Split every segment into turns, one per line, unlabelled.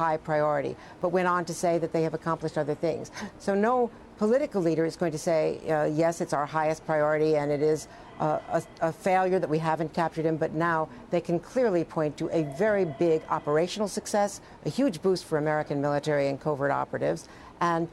high priority, but went on to say that they have accomplished other things. So no political leader is going to say, yes, it's our highest priority and it is a failure that we haven't captured him, but now they can clearly point to a very big operational success, a huge boost for American military and covert operatives, and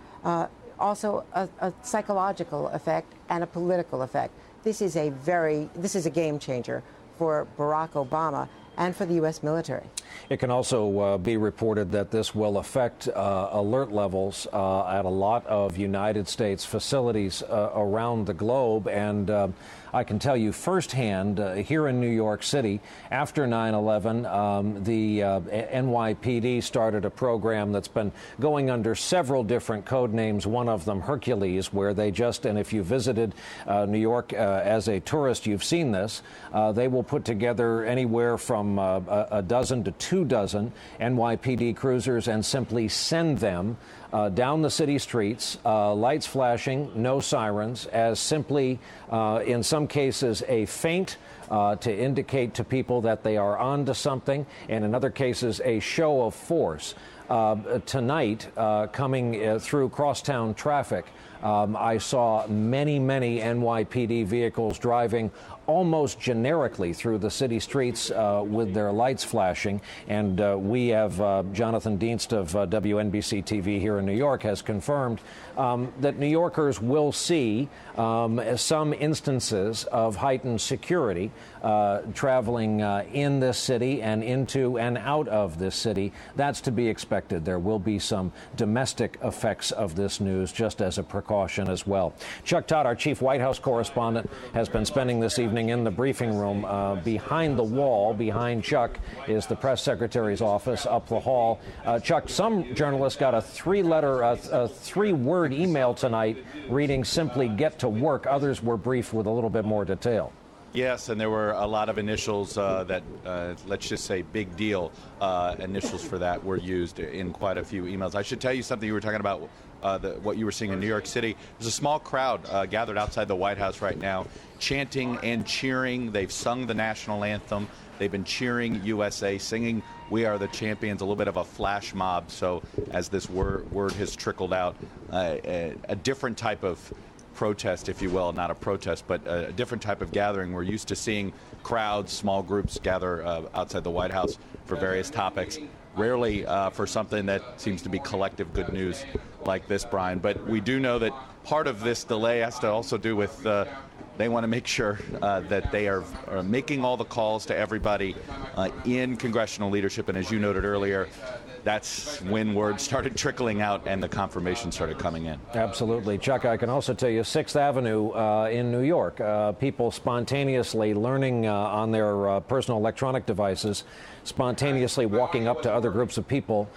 also a psychological effect and a political effect. This is a game changer for Barack Obama and for the U.S. military.
It can also be reported that this will affect alert levels at a lot of United States facilities around the globe. And I can tell you firsthand, here in New York City, after 9/11, the NYPD started a program that's been going under several different code names, one of them Hercules, where they just, and if you visited New York as a tourist, you've seen this, they will put together anywhere from a dozen to 2 dozen NYPD cruisers and simply send them down the city streets, lights flashing, no sirens, as simply, in some cases, a feint to indicate to people that they are onto something, and in other cases, a show of force. Tonight, coming through crosstown traffic, I saw many NYPD vehicles driving almost generically through the city streets with their lights flashing. And we have Jonathan Dienst of WNBC TV here in New York has confirmed that New Yorkers will see some instances of heightened security traveling in this city and into and out of this city. That's to be expected. There will be some domestic effects of this news just as a precaution as well. Chuck Todd, our chief White House correspondent, has been spending this evening in the briefing room. Behind the wall, behind Chuck, is the press secretary's office up the hall. Chuck, some journalists got a three-word email tonight reading simply "get to work." Others were briefed with a little bit more detail.
Yes, and there were a lot of initials that, let's just say, big deal initials for that were used in quite a few emails. I should tell you something. You were talking about what you were seeing in New York City. There's a small crowd gathered outside the White House right now, chanting and cheering. They've sung the national anthem. They've been cheering USA, singing "We Are the Champions," a little bit of a flash mob. So as this word has trickled out, a different type of protest, if you will, not a protest, but a different type of gathering. We're used to seeing crowds, small groups gather outside the White House for various topics. Rarely for something that seems to be collective good news like this, Brian. But we do know that part of this delay has to also do with they want to make sure that they are making all the calls to everybody in congressional leadership. And as you noted earlier, that's when word started trickling out and the confirmation started coming in.
Absolutely. Chuck, I can also tell you 6th Avenue in New York, people spontaneously learning on their personal electronic devices, spontaneously walking up to other groups of people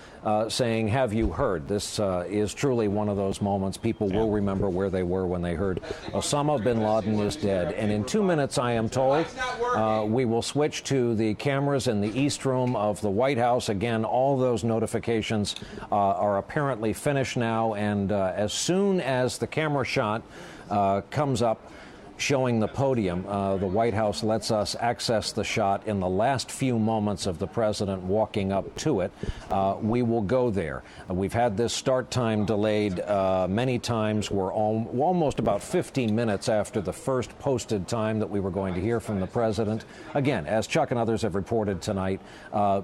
saying, "Have you heard?" This is truly one of those moments. People will remember where they were when they heard Osama bin Laden is dead. And in 2 minutes, I am told, we will switch to the cameras in the East Room of the White House. Again, all those notifications are apparently finished now. And as soon as the camera shot comes up, showing the podium, the White House lets us access the shot in the last few moments of the president walking up to it. We will go there. We've had this start time delayed many times. We're almost about 15 minutes after the first posted time that we were going to hear from the president. Again, as Chuck and others have reported tonight,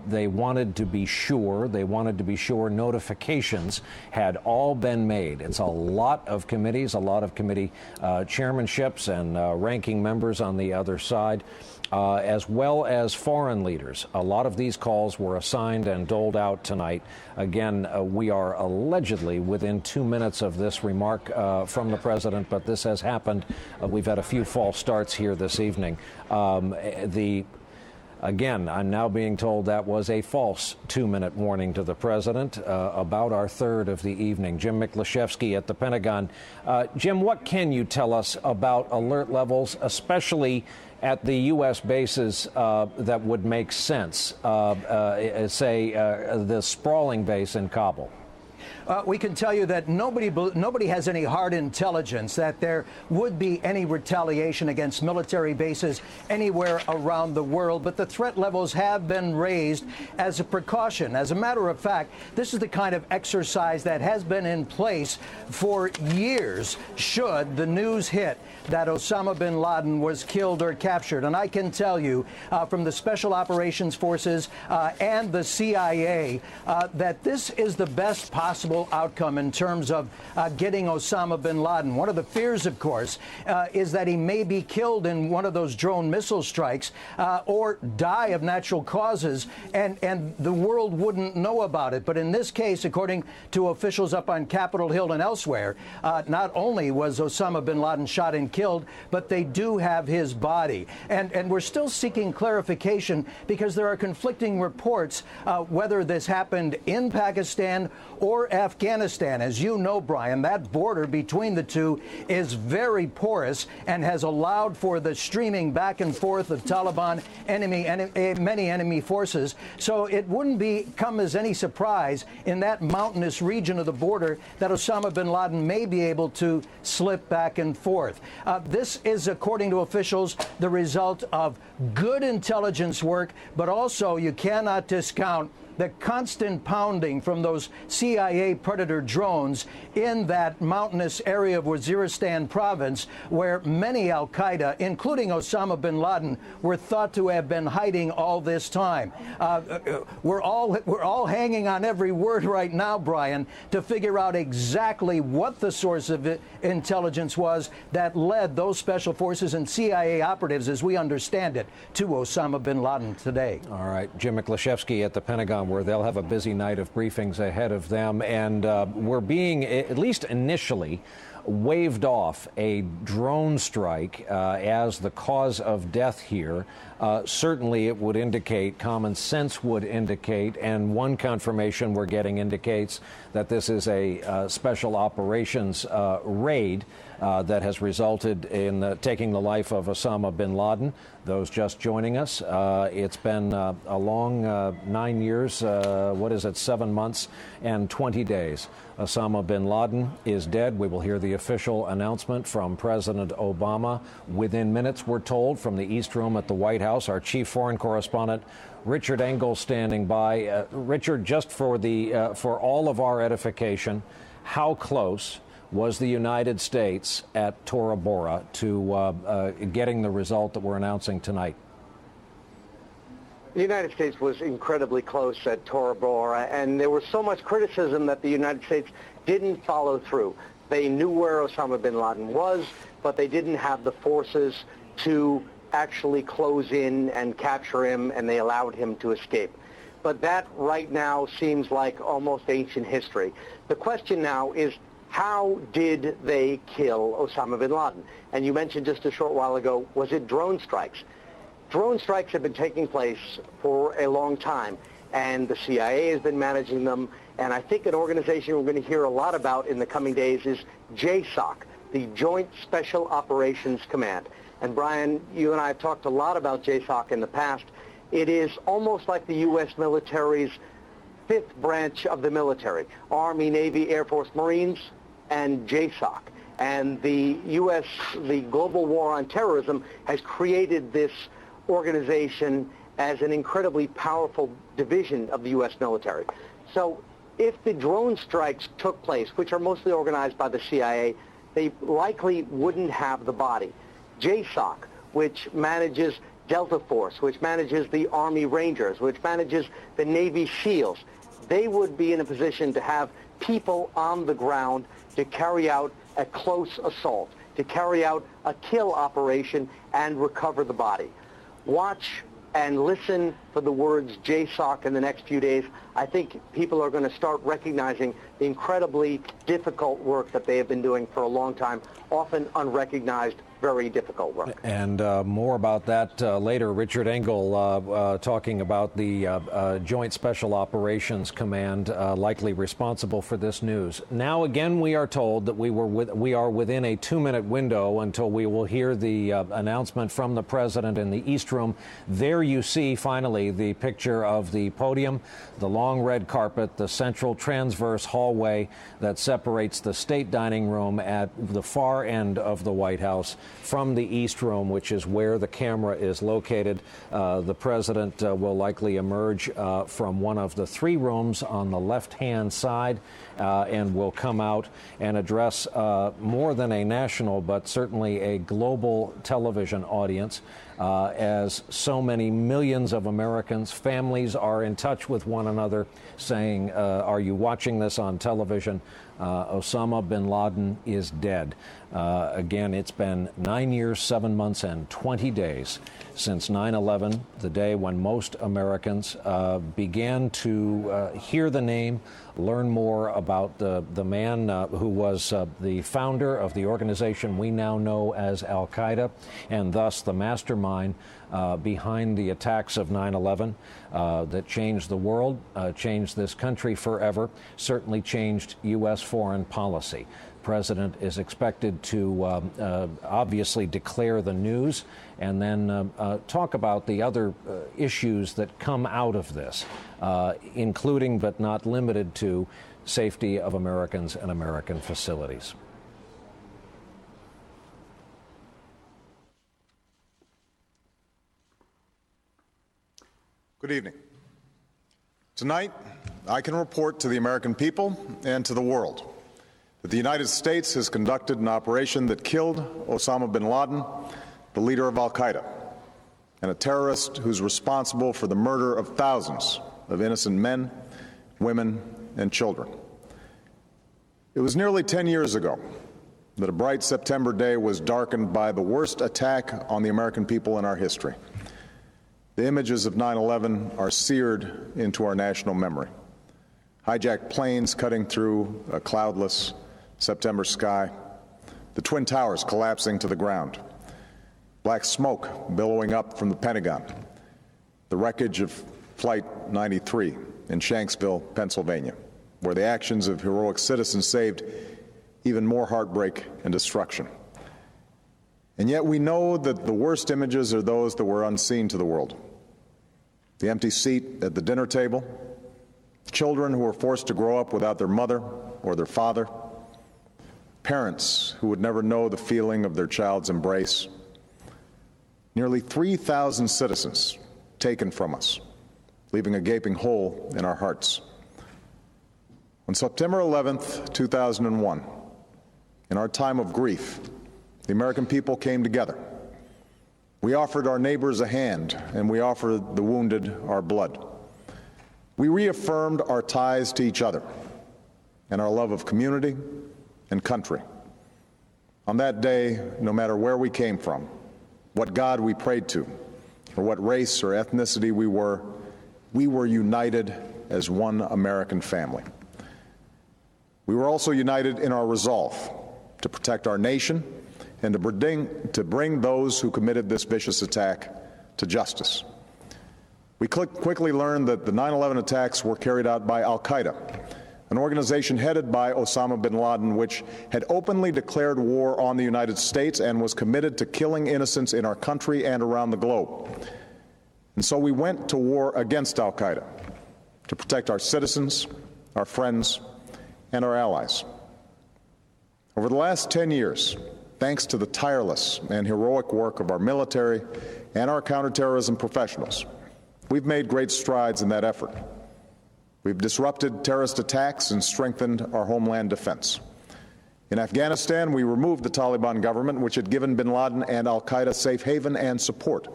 they wanted to be sure. They wanted to be sure notifications had all been made. It's a lot of committees, a lot of committee chairmanships and ranking members on the other side, as well as foreign leaders. A lot of these calls were assigned and doled out tonight. Again, we are allegedly within 2 minutes of this remark from the president, but this has happened. We've had a few false starts here this evening. Again, I'm now being told that was a false 2-minute warning to the president, about our third of the evening. Jim Miklaszewski at the Pentagon. Jim, what can you tell us about alert levels, especially at the U.S. bases that would make sense, say the sprawling base in Kabul?
We can tell you that nobody has any hard intelligence that there would be any retaliation against military bases anywhere around the world, but the threat levels have been raised as a precaution. As a matter of fact, this is the kind of exercise that has been in place for years should the news hit that Osama bin Laden was killed or captured. And I can tell you from the Special Operations Forces and the CIA that this is the best possible outcome in terms of getting Osama bin Laden. One of the fears, of course, is that he may be killed in one of those drone missile strikes or die of natural causes, and the world wouldn't know about it. But in this case, according to officials up on Capitol Hill and elsewhere, not only was Osama bin Laden shot and killed, but they do have his body. And we're still seeking clarification because there are conflicting reports whether this happened in Pakistan or Afghanistan. As you know, Brian, that border between the two is very porous and has allowed for the streaming back and forth of Taliban many enemy forces. So it wouldn't come as any surprise in that mountainous region of the border that Osama bin Laden may be able to slip back and forth. This is, according to officials, the result of good intelligence work, but also you cannot discount the constant pounding from those CIA Predator drones in that mountainous area of Waziristan province, where many al-Qaeda, including Osama bin Laden, were thought to have been hiding all this time. We're all hanging on every word right now, Brian, to figure out exactly what the source of intelligence was that led those special forces and CIA operatives, as we understand it, to Osama bin Laden today.
All right, Jim Miklaszewski at the Pentagon, where they'll have a busy night of briefings ahead of them, and we're being, at least initially, waved off a drone strike as the cause of death here. Certainly it would indicate, common sense would indicate, and one confirmation we're getting indicates that this is a special operations raid that has resulted in taking the life of Osama bin Laden. Those just joining us, it's been a long 9 years, 7 months and 20 days. Osama bin Laden is dead. We will hear the official announcement from President Obama within minutes, we're told, from the East Room at the White House. Our chief foreign correspondent, Richard Engel, standing by. Richard, just for all of our edification, how close was the United States at Tora Bora to getting the result that we're announcing tonight?
The United States was incredibly close at Tora Bora, and there was so much criticism that the United States didn't follow through. They knew where Osama bin Laden was, but they didn't have the forces to actually close in and capture him, and they allowed him to escape. But that right now seems like almost ancient history. The question now is, how did they kill Osama bin Laden? And you mentioned just a short while ago, was it drone strikes? Drone strikes have been taking place for a long time, and the CIA has been managing them. And I think an organization we're going to hear a lot about in the coming days is JSOC, the Joint Special Operations Command. And Brian, you and I have talked a lot about JSOC in the past. It is almost like the U.S. military's fifth branch of the military: Army, Navy, Air Force, Marines, and JSOC. And the global war on terrorism has created this organization as an incredibly powerful division of the U.S. military. So if the drone strikes took place, which are mostly organized by the CIA, they likely wouldn't have the body. JSOC, which manages Delta Force, which manages the Army Rangers, which manages the Navy SEALs, they would be in a position to have people on the ground to carry out a close assault, to carry out a kill operation and recover the body. Watch and listen for the words JSOC in the next few days. I think people are going to start recognizing the incredibly difficult work that they have been doing for a long time, often unrecognized, very difficult work.
And more about that later. Richard Engel talking about the Joint Special Operations Command likely responsible for this news. Now, again, we are told that we are within a 2-minute window until we will hear the announcement from the president in the East Room. There you see, finally, the picture of the podium, the long red carpet, the central transverse hallway that separates the state dining room at the far end of the White House from the East Room, which is where the camera is located. The president will likely emerge from one of the 3 rooms on the left-hand side and will come out and address more than a national, but certainly a global television audience. As so many millions of Americans, families are in touch with one another saying, are you watching this on television? Osama bin Laden is dead. Again, it's been 9 years, 7 months, and 20 days since 9/11, the day when most Americans began to hear the name, learn more about the man who was the founder of the organization we now know as Al-Qaeda, and thus the mastermind behind the attacks of 9/11 that changed the world, changed this country forever, certainly changed U.S. foreign policy. The president is expected to obviously declare the news and then talk about the other issues that come out of this, including but not limited to safety of Americans and American facilities.
Good evening. Tonight, I can report to the American people and to the world that the United States has conducted an operation that killed Osama bin Laden, the leader of Al-Qaeda, and a terrorist who's responsible for the murder of thousands of innocent men, women, and children. It was nearly 10 years ago that a bright September day was darkened by the worst attack on the American people in our history. The images of 9/11 are seared into our national memory. Hijacked planes cutting through a cloudless September sky, the Twin Towers collapsing to the ground, black smoke billowing up from the Pentagon, the wreckage of Flight 93 in Shanksville, Pennsylvania, where the actions of heroic citizens saved even more heartbreak and destruction. And yet we know that the worst images are those that were unseen to the world. The empty seat at the dinner table, children who were forced to grow up without their mother or their father, parents who would never know the feeling of their child's embrace, nearly 3,000 citizens taken from us, leaving a gaping hole in our hearts. On September 11th, 2001, in our time of grief, the American people came together. We offered our neighbors a hand, and we offered the wounded our blood. We reaffirmed our ties to each other and our love of community and country. On that day, no matter where we came from, what God we prayed to, or what race or ethnicity we were united as one American family. We were also united in our resolve to protect our nation and to bring those who committed this vicious attack to justice. We quickly learned that the 9/11 attacks were carried out by Al-Qaeda, an organization headed by Osama bin Laden, which had openly declared war on the United States and was committed to killing innocents in our country and around the globe. And so we went to war against Al-Qaeda to protect our citizens, our friends, and our allies. Over the last 10 years, thanks to the tireless and heroic work of our military and our counterterrorism professionals, we've made great strides in that effort. We've disrupted terrorist attacks and strengthened our homeland defense. In Afghanistan, we removed the Taliban government, which had given bin Laden and Al-Qaeda safe haven and support.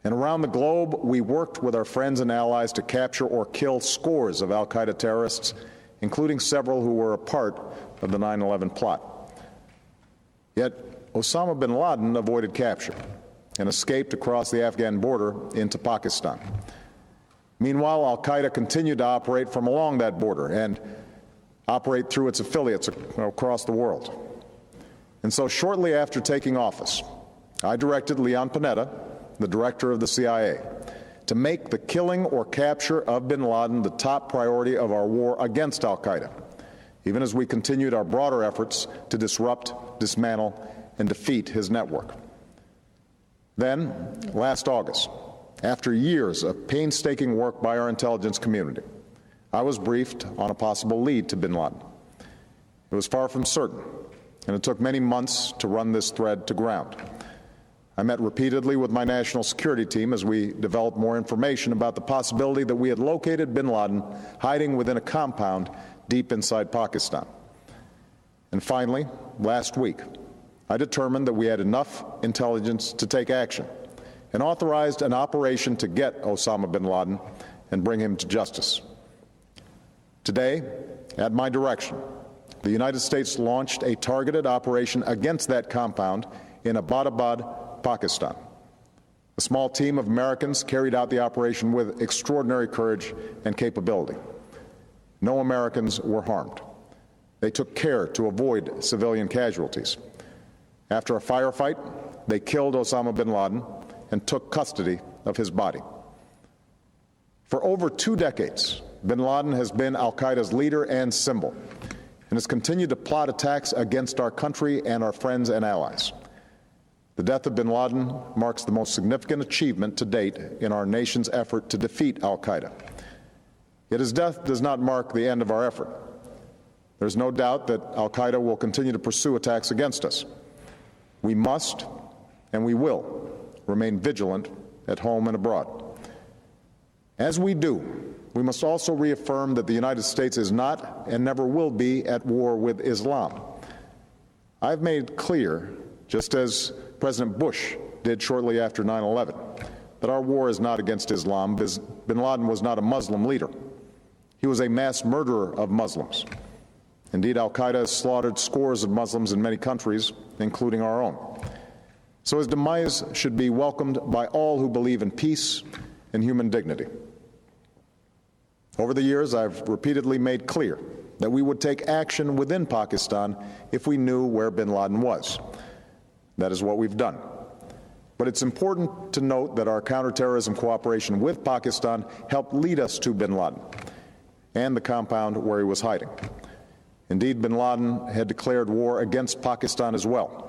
And around the globe, we worked with our friends and allies to capture or kill scores of Al-Qaeda terrorists, including several who were a part of the 9/11 plot. Yet Osama bin Laden avoided capture and escaped across the Afghan border into Pakistan. Meanwhile, Al-Qaeda continued to operate from along that border and operate through its affiliates across the world. And so shortly after taking office, I directed Leon Panetta, the director of the CIA, to make the killing or capture of bin Laden the top priority of our war against al-Qaeda, even as we continued our broader efforts to disrupt, dismantle, and defeat his network. Then, last August, after years of painstaking work by our intelligence community, I was briefed on a possible lead to bin Laden. It was far from certain, and it took many months to run this thread to ground. I met repeatedly with my national security team as we developed more information about the possibility that we had located bin Laden hiding within a compound deep inside Pakistan. And finally, last week, I determined that we had enough intelligence to take action and authorized an operation to get Osama bin Laden and bring him to justice. Today, at my direction, the United States launched a targeted operation against that compound in Abbottabad, Pakistan. A small team of Americans carried out the operation with extraordinary courage and capability. No Americans were harmed. They took care to avoid civilian casualties. After a firefight, they killed Osama bin Laden and took custody of his body. For over 2 decades, bin Laden has been al-Qaeda's leader and symbol, and has continued to plot attacks against our country and our friends and allies. The death of bin Laden marks the most significant achievement to date in our nation's effort to defeat al-Qaeda. Yet his death does not mark the end of our effort. There's no doubt that al-Qaeda will continue to pursue attacks against us. We must, and we will, remain vigilant at home and abroad. As we do, we must also reaffirm that the United States is not and never will be at war with Islam. I've made clear, just as President Bush did shortly after 9/11, that our war is not against Islam. Bin Laden was not a Muslim leader. He was a mass murderer of Muslims. Indeed, al-Qaeda has slaughtered scores of Muslims in many countries, including our own. So his demise should be welcomed by all who believe in peace and human dignity. Over the years, I've repeatedly made clear that we would take action within Pakistan if we knew where bin Laden was. That is what we've done. But it's important to note that our counterterrorism cooperation with Pakistan helped lead us to bin Laden and the compound where he was hiding. Indeed, bin Laden had declared war against Pakistan as well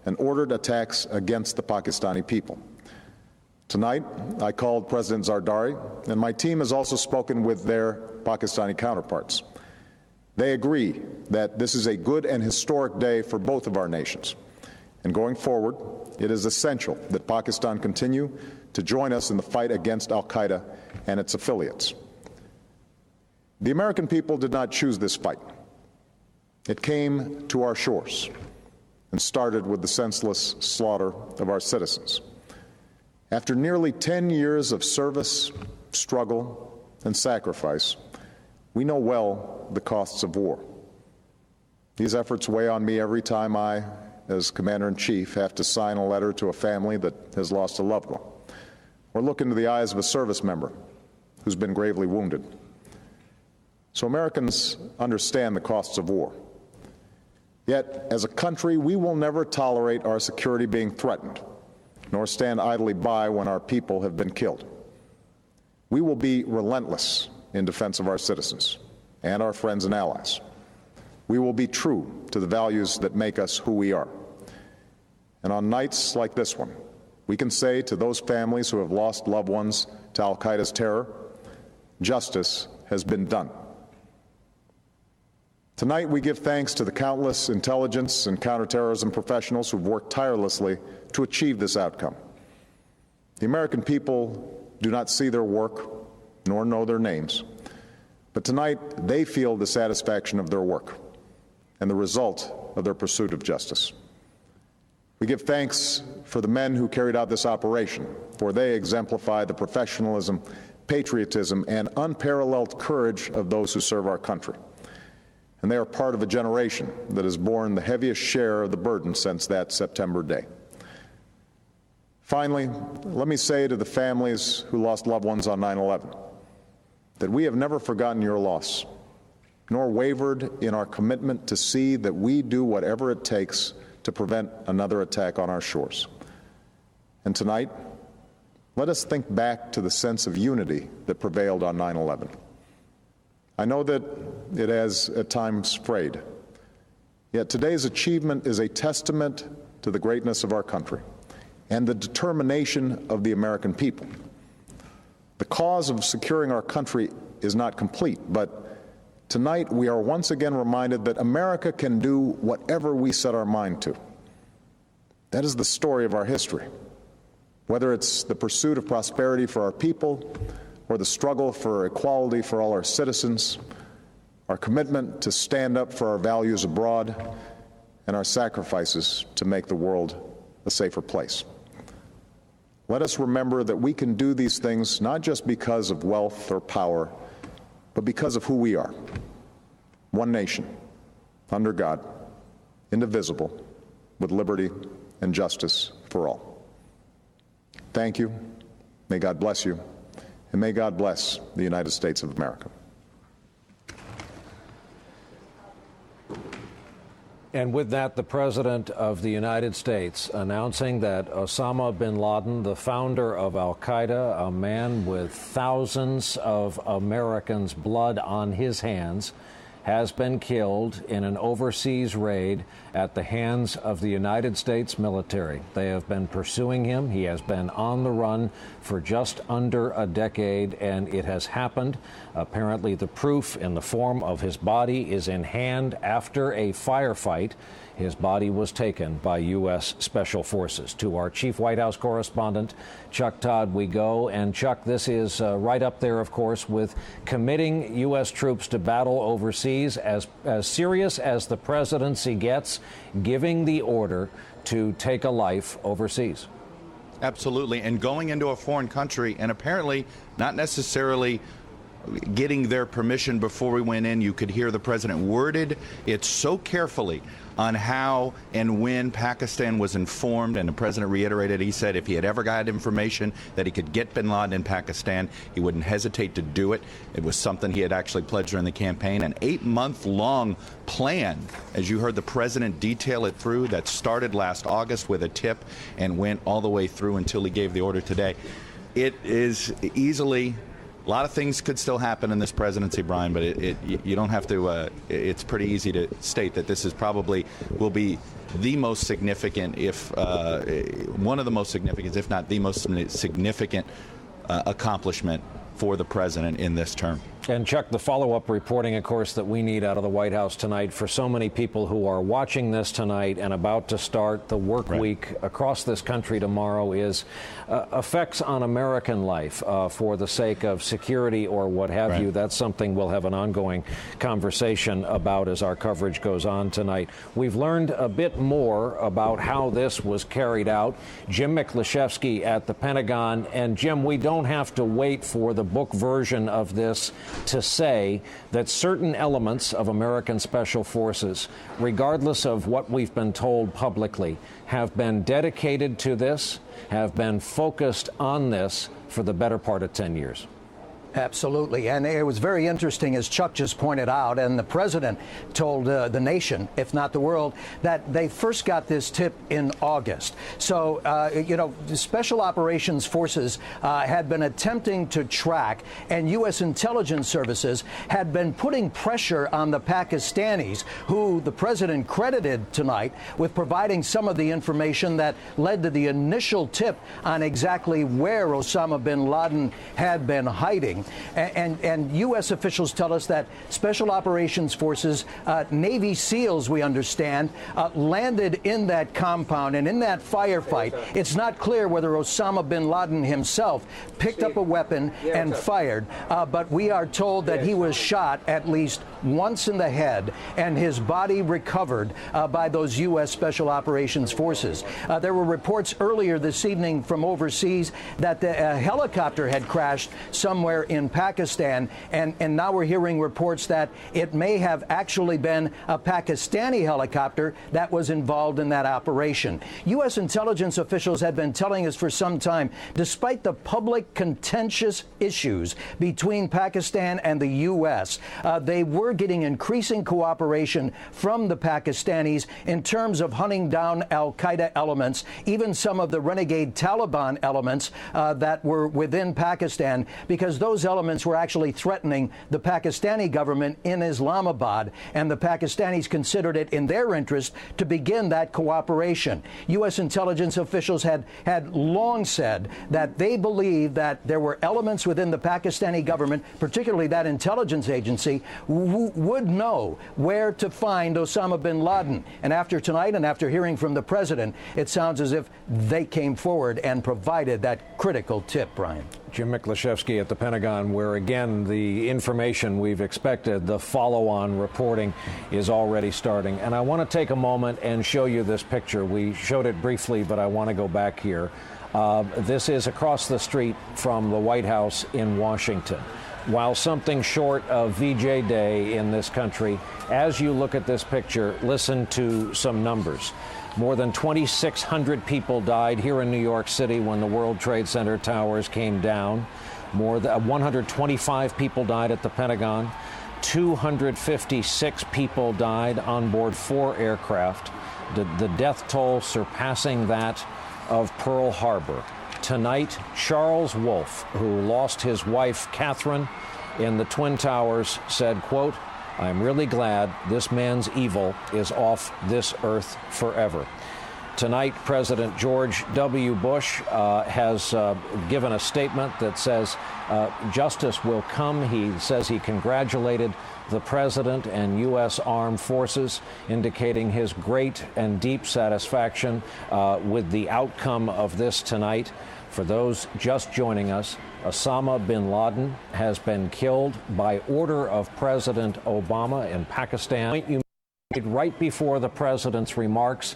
and ordered attacks against the Pakistani people. Tonight, I called President Zardari, and my team has also spoken with their Pakistani counterparts. They agree that this is a good and historic day for both of our nations. And going forward, it is essential that Pakistan continue to join us in the fight against al-Qaeda and its affiliates. The American people did not choose this fight. It came to our shores and started with the senseless slaughter of our citizens. After nearly 10 years of service, struggle, and sacrifice, we know well the costs of war. These efforts weigh on me every time I, as Commander-in-Chief, have to sign a letter to a family that has lost a loved one, or look into the eyes of a service member who's been gravely wounded. So Americans understand the costs of war. Yet, as a country, we will never tolerate our security being threatened, nor stand idly by when our people have been killed. We will be relentless in defense of our citizens and our friends and allies. We will be true to the values that make us who we are. And on nights like this one, we can say to those families who have lost loved ones to al-Qaeda's terror, justice has been done. Tonight, we give thanks to the countless intelligence and counterterrorism professionals who've worked tirelessly to achieve this outcome. The American people do not see their work nor know their names, but tonight they feel the satisfaction of their work and the result of their pursuit of justice. We give thanks for the men who carried out this operation, for they exemplify the professionalism, patriotism, and unparalleled courage of those who serve our country. And they are part of a generation that has borne the heaviest share of the burden since that September day. Finally, let me say to the families who lost loved ones on 9/11 that we have never forgotten your loss, nor wavered in our commitment to see that we do whatever it takes to prevent another attack on our shores. And tonight, let us think back to the sense of unity that prevailed on 9/11. I know that it has at times frayed, yet today's achievement is a testament to the greatness of our country and the determination of the American people. The cause of securing our country is not complete, but tonight we are once again reminded that America can do whatever we set our mind to. That is the story of our history. Whether it's the pursuit of prosperity for our people or the struggle for equality for all our citizens, our commitment to stand up for our values abroad, and our sacrifices to make the world a safer place. Let us remember that we can do these things not just because of wealth or power, but because of who we are. One nation, under God, indivisible, with liberty and justice for all. Thank you. May God bless you. And may God bless the United States of America.
And with that, the President of the United States announcing that Osama bin Laden, the founder of al-Qaeda, a man with thousands of Americans' blood on his hands, has been killed in an overseas raid at the hands of the United States military. They have been pursuing him. He has been on the run for just under a decade, and it has happened. Apparently, the proof in the form of his body is in hand after a firefight. His body was taken by U.S. Special Forces. To our chief White House correspondent, Chuck Todd, we go. And Chuck, this is right up there, of course, with committing U.S. troops to battle overseas, as serious as the presidency gets, giving the order to take a life overseas.
Absolutely. And going into a foreign country and apparently not necessarily getting their permission before we went in. You could hear the president worded it so carefully on how and when Pakistan was informed, and the president reiterated, he said if he had ever got information that he could get bin Laden in Pakistan, he wouldn't hesitate to do it. It was something he had actually pledged during the campaign. An 8-month-long plan, as you heard the president detail it through, that started last August with a tip and went all the way through until he gave the order today. It is easily... A lot of things could still happen in this presidency, Brian, but you don't have to. It's pretty easy to state that this is probably will be the most significant, if one of the most significant, if not the most significant accomplishment for the president in this term.
And Chuck, the follow-up reporting, of course, that we need out of the White House tonight for so many people who are watching this tonight and about to start the work week across this country tomorrow is effects on American life for the sake of security or what have you. That's something we'll have an ongoing conversation about as our coverage goes on tonight. We've learned a bit more about how this was carried out. Jim Miklaszewski at the Pentagon. And Jim, we don't have to wait for the book version of this to say that certain elements of American Special Forces, regardless of what we've been told publicly, have been dedicated to this, have been focused on this for the better part of 10 years.
Absolutely. And it was very interesting, as Chuck just pointed out, and the president told the nation, if not the world, that they first got this tip in August. So, the Special Operations Forces had been attempting to track, and U.S. intelligence services had been putting pressure on the Pakistanis, who the president credited tonight with providing some of the information that led to the initial tip on exactly where Osama bin Laden had been hiding. And U.S. officials tell us that Special Operations Forces, Navy SEALs, we understand, landed in that compound and in that firefight. It's not clear whether Osama bin Laden himself picked up a weapon and fired, but we are told that he was shot at least once in the head and his body recovered by those U.S. Special Operations Forces. There were reports earlier this evening from overseas that a helicopter had crashed somewhere in Pakistan, and now we're hearing reports that it may have actually been a Pakistani helicopter that was involved in that operation. U.S. intelligence officials had been telling us for some time, despite the public contentious issues between Pakistan and the U.S., they were getting increasing cooperation from the Pakistanis in terms of hunting down al-Qaeda elements, even some of the renegade Taliban elements that were within Pakistan, because those elements were actually threatening the Pakistani government in Islamabad, and the Pakistanis considered it in their interest to begin that cooperation. U.S. intelligence officials had long said that they believed that there were elements within the Pakistani government, particularly that intelligence agency, who would know where to find Osama bin Laden. And after tonight, and after hearing from the president, it sounds as if they came forward and provided that critical tip, Brian.
Jim Miklaszewski at the Pentagon, where again the information we've expected, the follow-on reporting, is already starting. And I want to take a moment and show you this picture. We showed it briefly, but I want to go back here. This is across the street from the White House in Washington. While something short of VJ Day in this country, as you look at this picture, listen to some numbers. More than 2,600 people died here in New York City when the World Trade Center towers came down. More than 125 people died at the Pentagon. 256 people died on board 4 aircraft. The death toll surpassing that of Pearl Harbor. Tonight, Charles Wolfe, who lost his wife, Catherine, in the Twin Towers, said, quote, "I'm really glad this man's evil is off this earth forever." Tonight, President George W. Bush has given a statement that says justice will come. He says he congratulated the president and U.S. Armed Forces, indicating his great and deep satisfaction with the outcome of this tonight. For those just joining us, Osama bin Laden has been killed by order of President Obama in Pakistan. You made right before the president's remarks,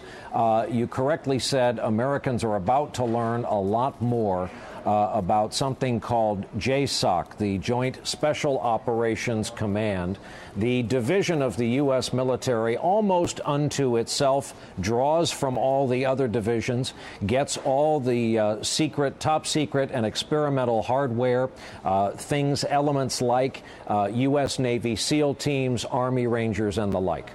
you correctly said Americans are about to learn a lot more about something called JSOC, the Joint Special Operations Command, the division of the U.S. military almost unto itself, draws from all the other divisions, gets all the secret, top secret, and experimental hardware, elements like U.S. Navy SEAL teams, Army Rangers, and the like.